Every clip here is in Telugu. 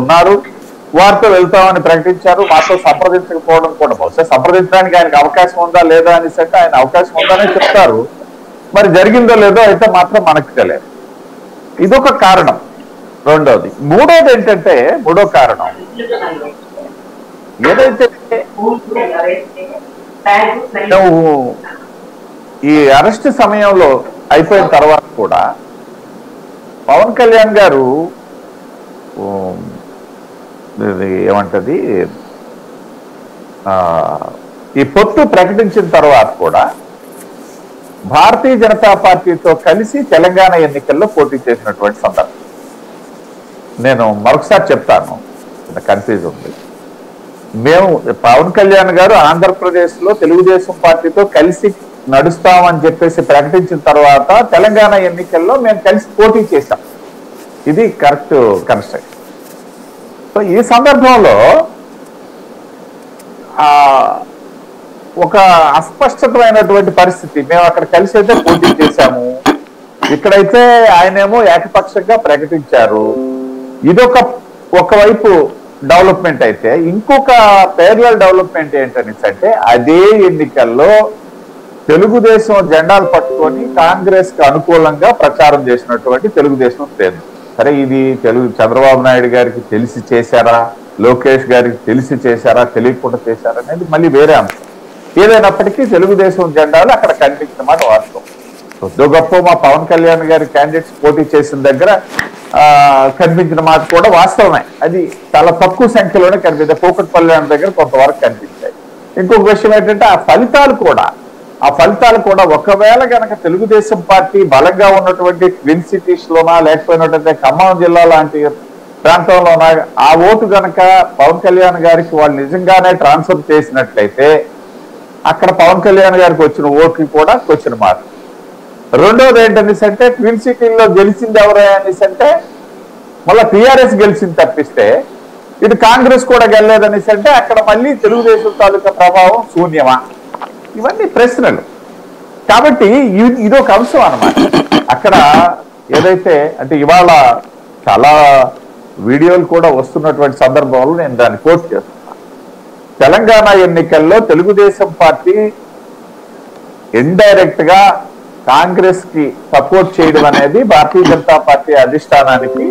ఉన్నారు, వారితో వెళ్తామని ప్రకటించారు. మాతో సంప్రదించకపోవడం కూడా బహుశా సంప్రదించడానికి ఆయనకు అవకాశం ఉందా లేదా అనేసి అంటే ఆయన అవకాశం ఉందనే చెప్తారు. మరి జరిగిందో లేదో అయితే మాత్రం మనకు తెలియదు. ఇదొక కారణం. రెండోది, మూడోది ఏంటంటే, మూడో కారణం ఏదైతే నువ్వు ఈ అరెస్ట్ సమయంలో అయిపోయిన తర్వాత కూడా పవన్ కళ్యాణ్ గారు ఏమంటది ఈ పొత్తు ప్రకటించిన తర్వాత కూడా భారతీయ జనతా పార్టీతో కలిసి తెలంగాణ ఎన్నికల్లో పోటీ చేసినటువంటి సందర్భం. నేను మరొకసారి చెప్తాను, కన్ఫ్యూజ్ ఉంది. మేము పవన్ కళ్యాణ్ గారు ఆంధ్రప్రదేశ్ లో తెలుగుదేశం పార్టీతో కలిసి నడుస్తామని చెప్పేసి ప్రకటించిన తర్వాత తెలంగాణ ఎన్నికల్లో మేము కలిసి పోటీ చేశాం. ఇది కరెక్ట్ కన్స్ట్రక్షన్. సో ఈ సందర్భంలో ఒక అస్పష్టమైనటువంటి పరిస్థితి. మేము అక్కడ కలిసి అయితే పోటీ చేశాము, ఇక్కడైతే ఆయనేమో ఏకపక్షంగా ప్రకటించారు. ఒకవైపు డెవలప్మెంట్ అయితే, ఇంకొక పేర్లల్ డెవలప్మెంట్ ఏంటనేసి అంటే అదే ఎన్నికల్లో తెలుగుదేశం జెండాలు పట్టుకొని కాంగ్రెస్ కు అనుకూలంగా ప్రచారం చేసినటువంటి తెలుగుదేశం శ్రేణులు. సరే, ఇది చంద్రబాబు నాయుడు గారికి తెలిసి చేశారా, లోకేష్ గారికి తెలిసి చేశారా, తెలియకుండా చేశారా అనేది మళ్ళీ వేరే అంశం. ఏదైనప్పటికీ తెలుగుదేశం జెండాలు అక్కడ కనిపించిన మాట వాస్తవం. కొద్ది గొప్ప మా పవన్ కళ్యాణ్ గారి క్యాండిడేట్స్ పోటీ చేసిన దగ్గర కనిపించిన మాట కూడా వాస్తవమే. అది చాలా తక్కువ సంఖ్యలోనే కనిపించాయి. కూకట్పల్లి దగ్గర కొంతవరకు కనిపించాయి. ఇంకొక విషయం ఏంటంటే ఆ ఫలితాలు కూడా ఒకవేళ గనక తెలుగుదేశం పార్టీ బలంగా ఉన్నటువంటి ట్విన్ సిటీస్ లోనా లేకపోయినట్టయితే ఖమ్మం జిల్లా లాంటి ప్రాంతంలోనా ఆ ఓటు గనక పవన్ కళ్యాణ్ గారికి వాళ్ళు నిజంగానే ట్రాన్స్ఫర్ చేసినట్లయితే అక్కడ పవన్ కళ్యాణ్ గారికి వచ్చిన ఓట్లు కూడా క్వశ్చన్ మార్క్. రెండోది ఏంటనేసి అంటే ట్విన్ సిటీల్లో గెలిచింది ఎవరే అనేసి అంటే మళ్ళీ టీఆర్ఎస్ గెలిచింది తప్పిస్తే ఇటు కాంగ్రెస్ కూడా గెలలేదనేసి అంటే అక్కడ మళ్ళీ తెలుగుదేశం తాలూకా ప్రభావం శూన్యమా? ఇవన్నీ ప్రశ్నలు. కాబట్టి ఇదొక అంశం అన్నమాట. అక్కడ ఏదైతే అంటే ఇవాళ చాలా వీడియోలు కూడా వస్తున్నటువంటి సందర్భంలో నేను దాన్ని కోట్ చేస్తున్నా. తెలంగాణ ఎన్నికల్లో తెలుగుదేశం పార్టీ ఇండైరెక్ట్ గా కాంగ్రెస్ కి సపోర్ట్ చేయడం అనేది భారతీయ జనతా పార్టీ అధిష్టానానికి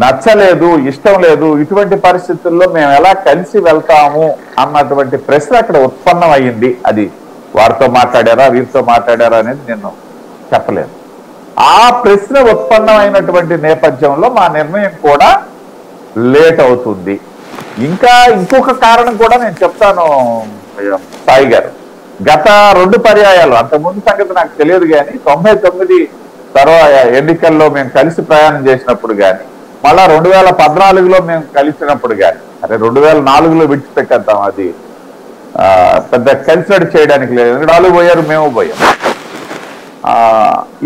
నచ్చలేదు, ఇష్టం లేదు. ఇటువంటి పరిస్థితుల్లో మేము ఎలా కలిసి వెళ్తాము అన్నటువంటి ప్రశ్న అక్కడ ఉత్పన్నం అయ్యింది. అది వారితో మాట్లాడారా వీరితో మాట్లాడారా అనేది నేను చెప్పలేను. ఆ ప్రశ్న ఉత్పన్నమైనటువంటి నేపథ్యంలో మా నిర్ణయం కూడా లేట్ అవుతుంది. ఇంకొక కారణం కూడా నేను చెప్తాను సాయి గారు. గత 2 పర్యాయాలు, అంతకుముందు సంగతి నాకు తెలియదు కానీ 99 తర్వాత ఎన్నికల్లో మేము కలిసి ప్రయాణం చేసినప్పుడు కానీ, మళ్ళా 2014లో మేము కలిసినప్పుడు కానీ, అరే 2004లో విడిచిపెట్టేద్దాం, అది పెద్ద కలిసి చేయడానికి లేదు. వాళ్ళు పోయారు, మేము పోయాం.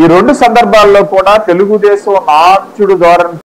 ఈ 2 సందర్భాల్లో కూడా తెలుగుదేశం నార్చుడు ధోరణి